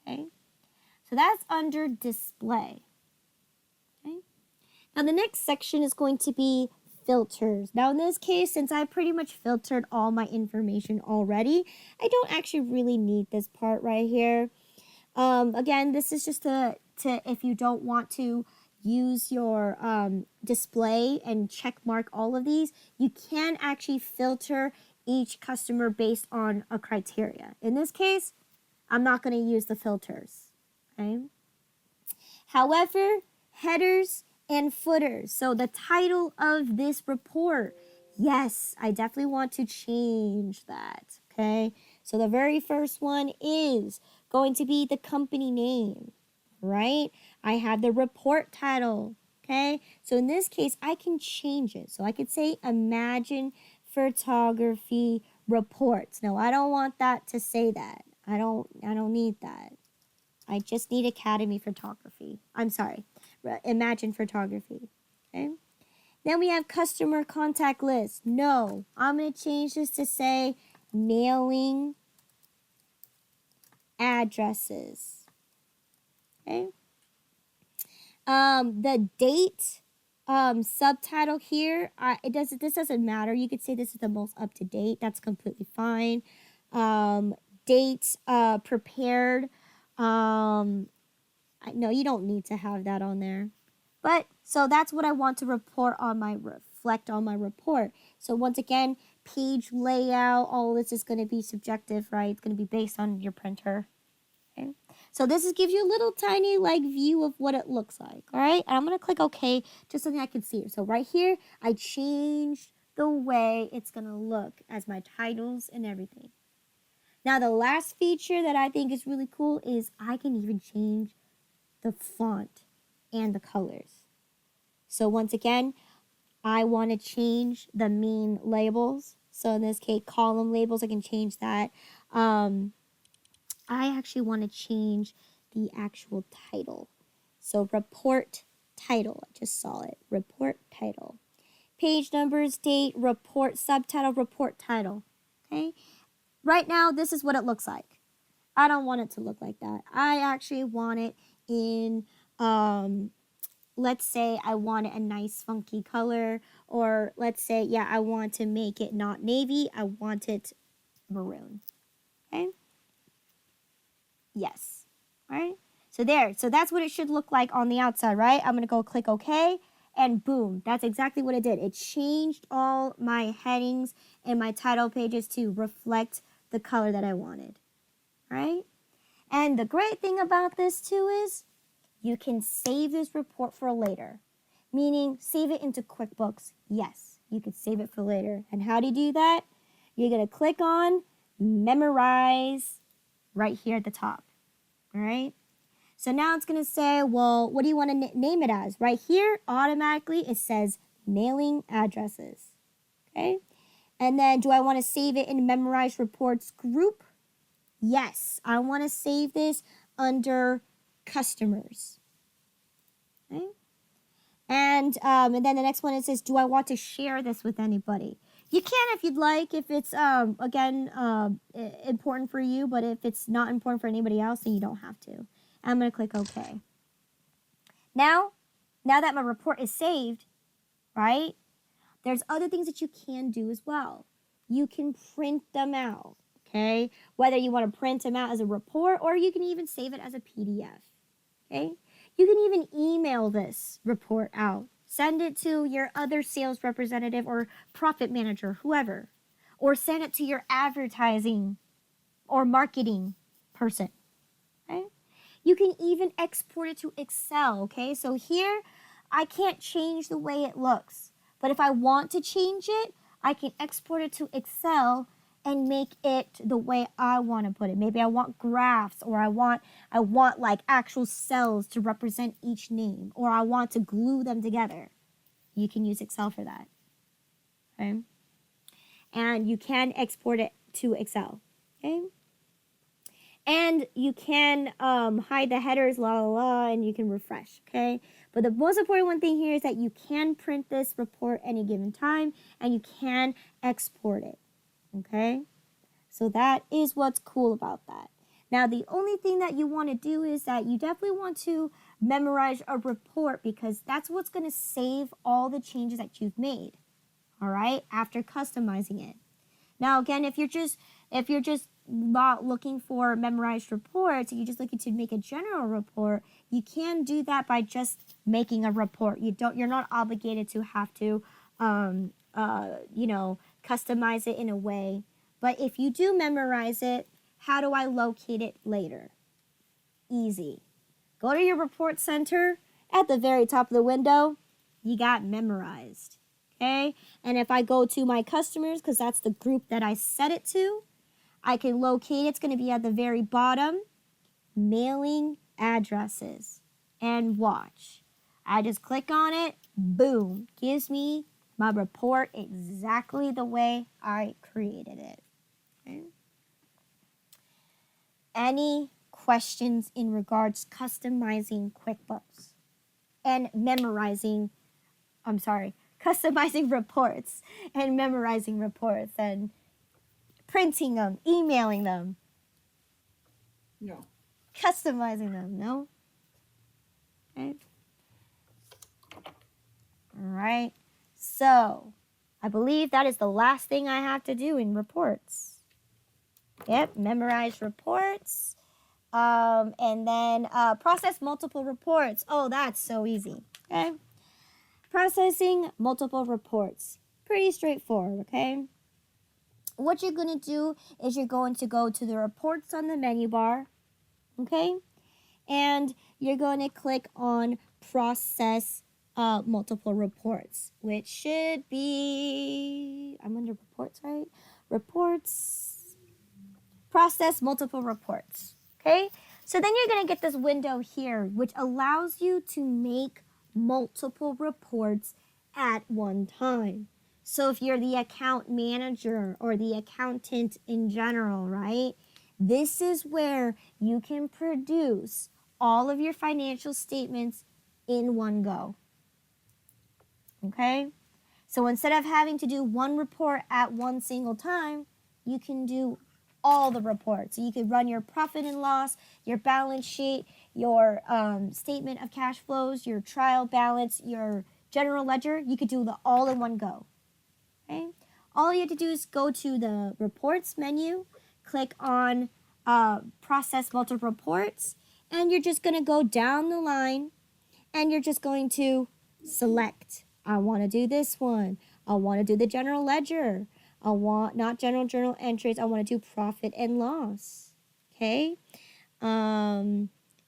Okay. So that's under display. Okay. Now the next section is going to be filters. Now in this case, since I pretty much filtered all my information already, I don't actually really need this part right here. Again, this is just to if you don't want to use your display and check mark all of these, you can actually filter each customer based on a criteria. In this case, I'm not going to use the filters. Okay. However, headers and footers. So the title of this report, yes, I definitely want to change that. Okay. So the very first one is going to be the company name, right? I have the report title, okay? So in this case, I can change it. So I could say Imagine Photography Reports. No, I don't want that to say that. I don't need that. I just need Academy Photography. I'm sorry, Imagine Photography, okay? Then we have customer contact list. No, I'm going to change this to say mailing addresses. Okay. The date subtitle here, this doesn't matter. You could say this is the most up to date. That's completely fine. Date prepared No, you don't need to have that on there. But so that's what I want to reflect on my report. So once again, page layout, all this is going to be subjective, right? It's going to be based on your printer. Okay. So this gives you a little tiny view of what it looks like. All right. And I'm going to click OK just so that I can see it. So right here, I changed the way it's going to look as my titles and everything. Now the last feature that I think is really cool is I can even change the font and the colors. So once again, I want to change the main labels. So in this case, column labels, I can change that. I actually want to change the actual title. So report title, I just saw it, report title. Page numbers, date, report subtitle, report title, okay? Right now, this is what it looks like. I don't want it to look like that. I actually want it in, let's say I want it a nice funky color, or let's say, yeah, I want to make it not navy, I want it maroon, okay? Yes, all right? So there, so that's what it should look like on the outside, right? I'm gonna go click OK, and boom, that's exactly what it did. It changed all my headings and my title pages to reflect the color that I wanted, right? And the great thing about this too is you can save this report for later, meaning save it into QuickBooks. Yes, you could save it for later. And how do you do that? You're gonna click on Memorize right here at the top, all right? So now it's gonna say, well, what do you wanna name it as? Right here, automatically it says mailing addresses, okay? And then do I wanna save it in Memorize Reports group? Yes, I wanna save this under customers, okay? And then the next one, it says, do I want to share this with anybody? You can if you'd like, if it's, again, important for you, but if it's not important for anybody else, then you don't have to. I'm going to click OK. Now that my report is saved, right, there's other things that you can do as well. You can print them out, okay? Whether you want to print them out as a report or you can even save it as a PDF, okay? You can even email this report out. Send it to your other sales representative or profit manager, whoever. Or send it to your advertising or marketing person, okay? You can even export it to Excel, okay? So here, I can't change the way it looks. But if I want to change it, I can export it to Excel and make it the way I want to put it. Maybe I want graphs, or I want like actual cells to represent each name, or I want to glue them together. You can use Excel for that, okay? And you can export it to Excel, okay? And you can hide the headers, and you can refresh, okay? But the most important one thing here is that you can print this report any given time, and you can export it, okay? So that is what's cool about that. Now, the only thing that you want to do is that you definitely want to memorize a report, because that's what's going to save all the changes that you've made, all right, after customizing it. Now, again, if you're just not looking for memorized reports, you're just looking to make a general report, you can do that by just making a report. You're not obligated to have to, customize it in a way. But if you do memorize it, how do I locate it later? Easy. Go to your report center. At the very top of the window, you got memorized. Okay? And if I go to my customers, because that's the group that I set it to, I can locate it. It's going to be at the very bottom. Mailing addresses. And watch. I just click on it. Boom. Gives me my report exactly the way I created it. Okay. Any questions in regards customizing QuickBooks and customizing reports and memorizing reports and printing them, emailing them? No. Customizing them, no? Okay. All right. So, I believe that is the last thing I have to do in reports. Yep, memorize reports. And then process multiple reports. Oh, that's so easy. Okay. Processing multiple reports. Pretty straightforward, okay? What you're going to do is you're going to go to the reports on the menu bar, okay? And you're going to click on process multiple reports, which should be, I'm under reports, right? Reports, process multiple reports, okay? So then you're going to get this window here, which allows you to make multiple reports at one time. So if you're the account manager or the accountant in general, right? This is where you can produce all of your financial statements in one go. Okay? So instead of having to do one report at one single time, you can do all the reports. So you could run your profit and loss, your balance sheet, your statement of cash flows, your trial balance, your general ledger. You could do the all in one go. Okay? All you have to do is go to the reports menu, click on process multiple reports, and you're just going to go down the line and you're just going to select. I want to do this one. I want to do the general ledger. I want not general journal entries. I want to do profit and loss. Okay?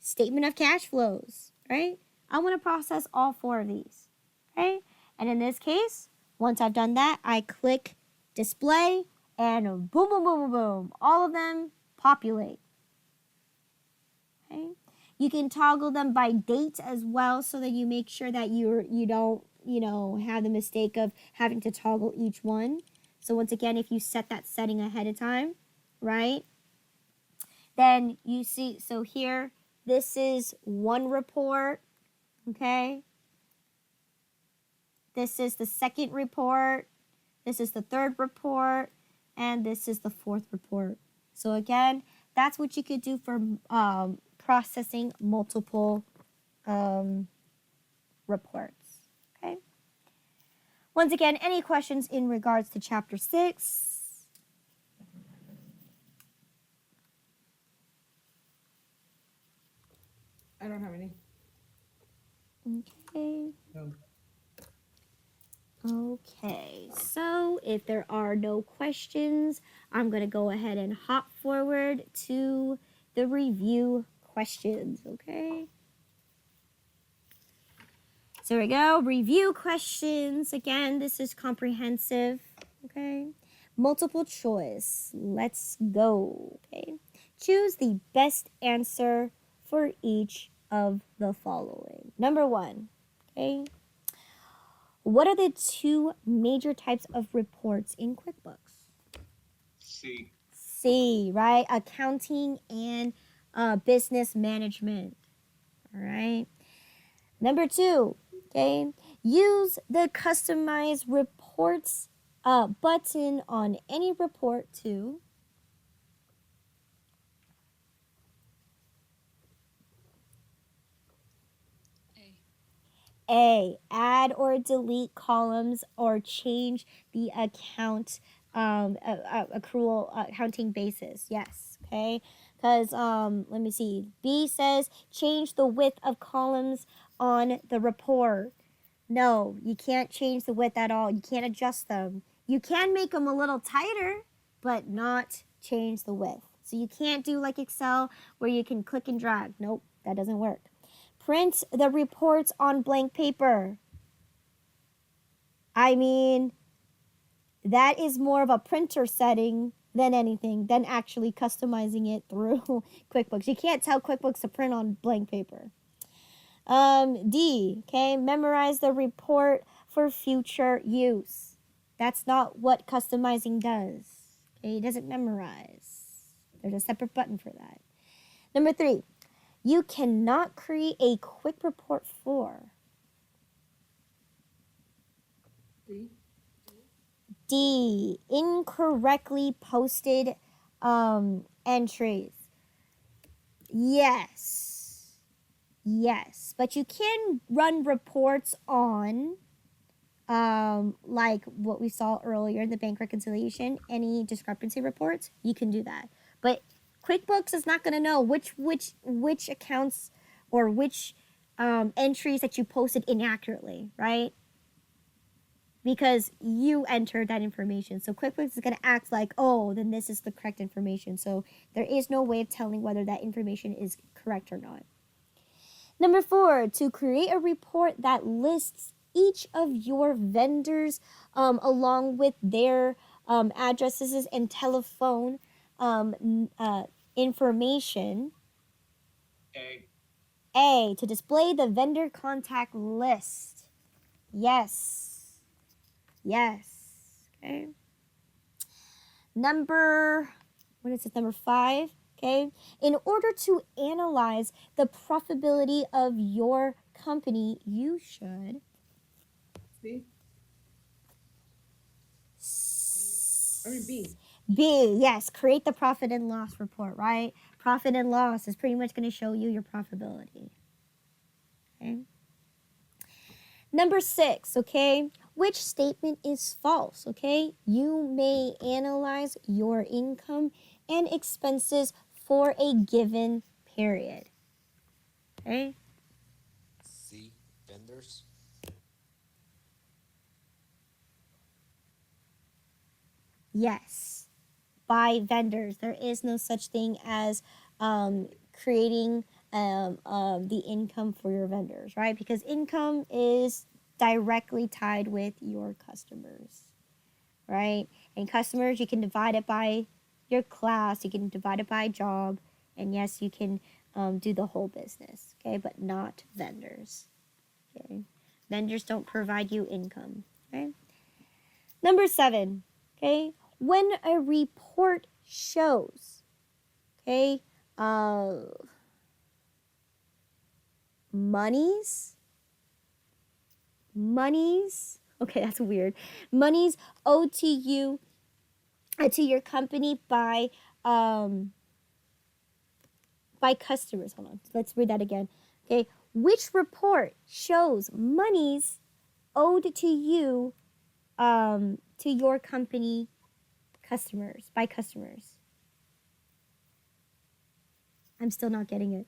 Statement of cash flows, right? I want to process all 4 of these. Okay? And in this case, once I've done that, I click display and boom, boom, boom, boom, boom. All of them populate. Okay? You can toggle them by date as well so that you make sure that you don't, have the mistake of having to toggle each one. So once again, if you set that setting ahead of time, right? Then you see, so here, this is one report, okay? This is the second report. This is the third report. And this is the 4th report. So again, that's what you could do for processing multiple reports. Okay. Once again, any questions in regards to Chapter 6? I don't have any. Okay. No. Okay, so if there are no questions, I'm going to go ahead and hop forward to the review questions, okay? So here we go, review questions. Again, this is comprehensive, okay? Multiple choice, let's go, okay? Choose the best answer for each of the following. Number 1, okay? What are the 2 major types of reports in QuickBooks? C, right? Accounting and business management. All right. Number 2, okay? Use the Customize Reports button on any report to A, add or delete columns or change the account accrual accounting basis. Yes, okay? Because, let me see. B says change the width of columns on the report. No, you can't change the width at all. You can't adjust them. You can make them a little tighter, but not change the width. So you can't do like Excel where you can click and drag. Nope, that doesn't work. Print the reports on blank paper. I mean, that is more of a printer setting than anything, than actually customizing it through QuickBooks. You can't tell QuickBooks to print on blank paper. D, okay, memorize the report for future use. That's not what customizing does. Okay, it doesn't memorize. There's a separate button for that. Number 3, you cannot create a quick report for D, incorrectly posted entries. Yes, but you can run reports on like what we saw earlier in the bank reconciliation, any discrepancy reports, you can do that. But QuickBooks is not going to know which accounts or which entries that you posted inaccurately, right? Because you entered that information. So QuickBooks is going to act like, oh, then this is the correct information. So there is no way of telling whether that information is correct or not. Number 4, to create a report that lists each of your vendors along with their addresses and telephone information. A, to display the vendor contact list. Yes. Okay. Number 5. Okay. In order to analyze the profitability of your company, you should B, yes, create the profit and loss report, right? Profit and loss is pretty much going to show you your profitability. Okay. Number 6, okay? Which statement is false, okay? You may analyze your income and expenses for a given period. Okay? C, vendors. Yes. By vendors. There is no such thing as creating the income for your vendors, right? Because income is directly tied with your customers, right? And customers, you can divide it by your class, you can divide it by job, and yes, you can do the whole business, okay? But not vendors, okay? Vendors don't provide you income, okay? Number 7, okay? When a report shows, okay, monies, okay, that's weird. Monies owed to you, to your company by customers. Hold on, let's read that again. Okay, which report shows monies owed to you, to your company customers, by customers? I'm still not getting it.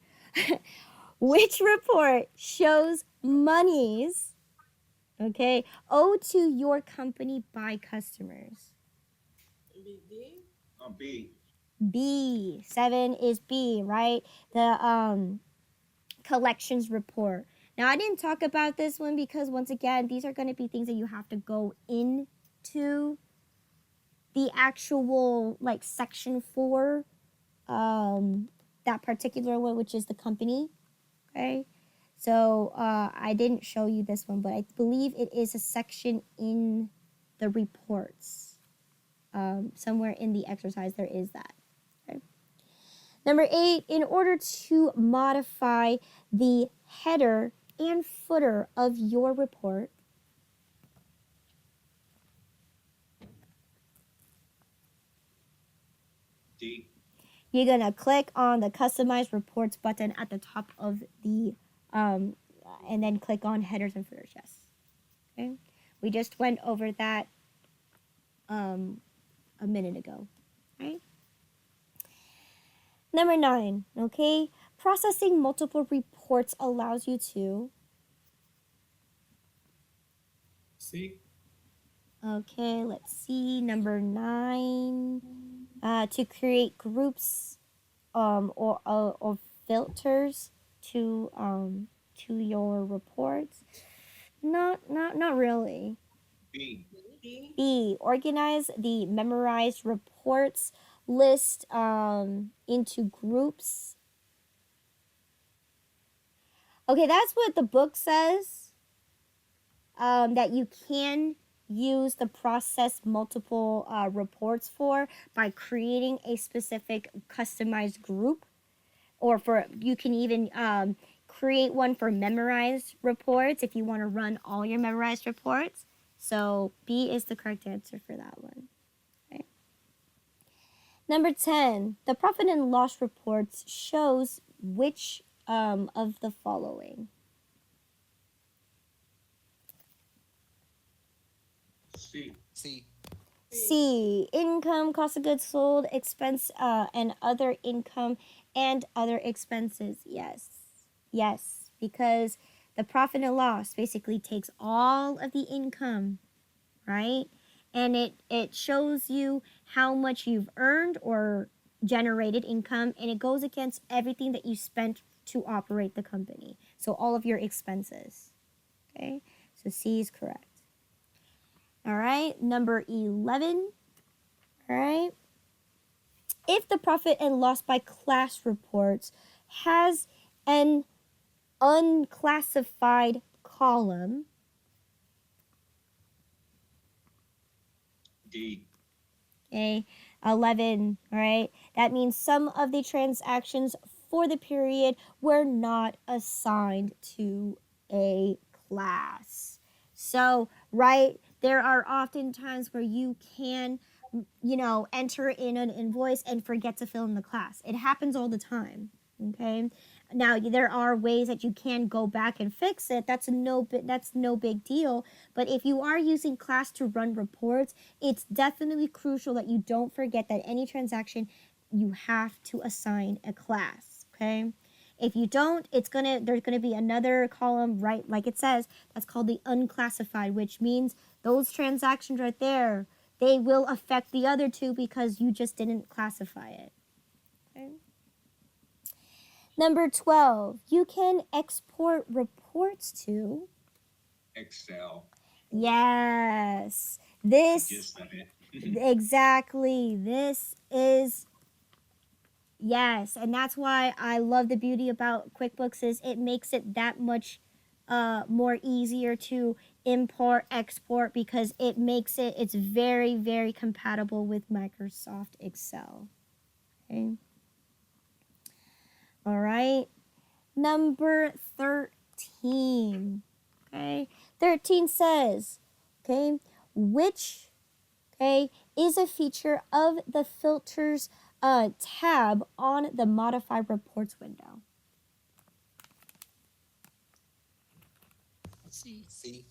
Which report shows monies, okay, owed to your company by customers? B. B. 7 is B, right? The collections report. Now, I didn't talk about this one because, once again, these are going to be things that you have to go into the actual, like, section 4, that particular one, which is the company, okay? So I didn't show you this one, but I believe it is a section in the reports. Somewhere in the exercise there is that. Okay. Number 8, in order to modify the header and footer of your report, D. you're going to click on the Customize Reports button at the top of the, and then click on Headers and Footers, yes. Okay. We just went over that a minute ago, right? Number 9, okay? Processing multiple reports allows you to, C. okay, let's see, number 9, to create groups or filters to your reports. Not really. B. B, organize the memorized reports list into groups. Okay, that's what the book says, that you can use the process multiple reports for by creating a specific customized group, or for you can even create one for memorized reports if you want to run all your memorized reports. So B is the correct answer for that one. Okay. Number 10, the profit and loss reports shows which of the following? C. C, C, income, cost of goods sold, expense, and other income and other expenses. Yes. Yes, because the profit and loss basically takes all of the income, right? And it shows you how much you've earned or generated income, and it goes against everything that you spent to operate the company. So all of your expenses. Okay? So C is correct. All right, number 11. All right. If the profit and loss by class reports has an unclassified column, D. okay, 11, all right, that means some of the transactions for the period were not assigned to a class. So, right, there are often times where you can, enter in an invoice and forget to fill in the class. It happens all the time, okay? Now, there are ways that you can go back and fix it. That's no big deal. But if you are using class to run reports, it's definitely crucial that you don't forget that any transaction you have to assign a class, okay? If you don't, there's gonna be another column, right, like it says, that's called the unclassified, which means those transactions right there, they will affect the other two because you just didn't classify it. Okay. Number 12, you can export reports to Excel. Yes. Just of it. Exactly. This is yes, and that's why I love the beauty about QuickBooks is it makes it that much more easier to import, export because it's very, very compatible with Microsoft Excel. Okay. All right. Number 13. Okay. 13 says, okay, which, okay, is a feature of the filters tab on the modify reports window. C. C.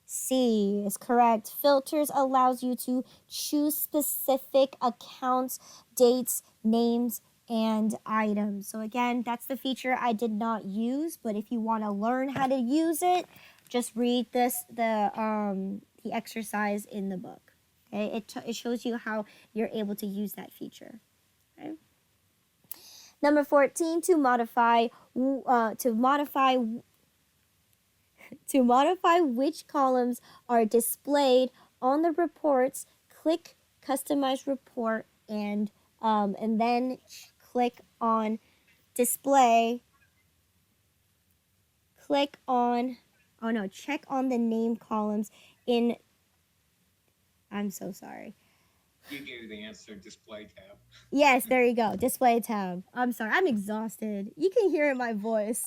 C is correct. Filters allows you to choose specific accounts, dates, names, and items. So again, that's the feature I did not use, but if you want to learn how to use it, just read the exercise in the book. Okay, it shows you how you're able to use that feature. Okay. Number 14, to modify which columns are displayed on the reports, click Customize Report and then click on Display. Check on the name columns in. I'm so sorry. You gave the answer, display tab. Yes, there you go. Display tab. I'm sorry. I'm exhausted. You can hear it in my voice.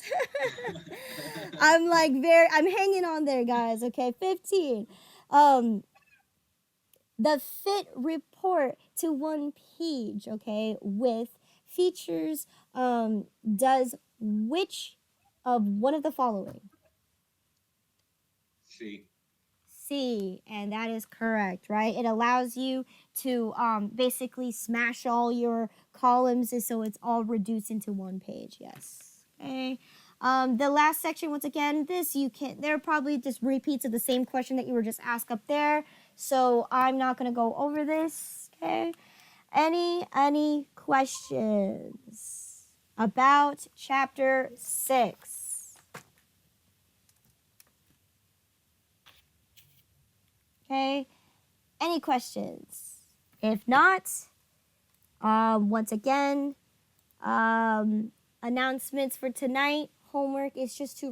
I'm hanging on there, guys. Okay, 15. The fit report to one page, okay, with features does which of one of the following? C. C, and that is correct, right? It allows you to basically smash all your columns so it's all reduced into one page. Yes. Okay. The last section, once again, they're probably just repeats of the same question that you were just asked up there. So I'm not gonna go over this. Okay. Any questions about chapter 6? Okay, any questions? If not, once again, announcements for tonight. Homework is just to